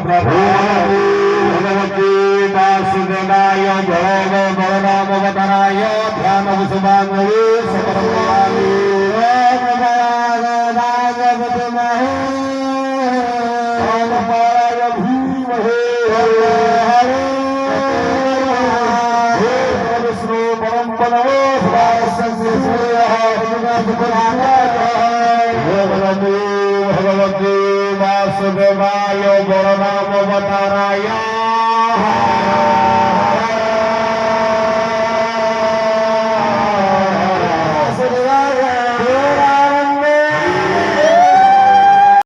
प्रभु भगवती वासुदेवाय जय बलरामवतराय ध्यान कुसुमांगली सकलमयामि भगवती वासुदेवाय बलरामवतराय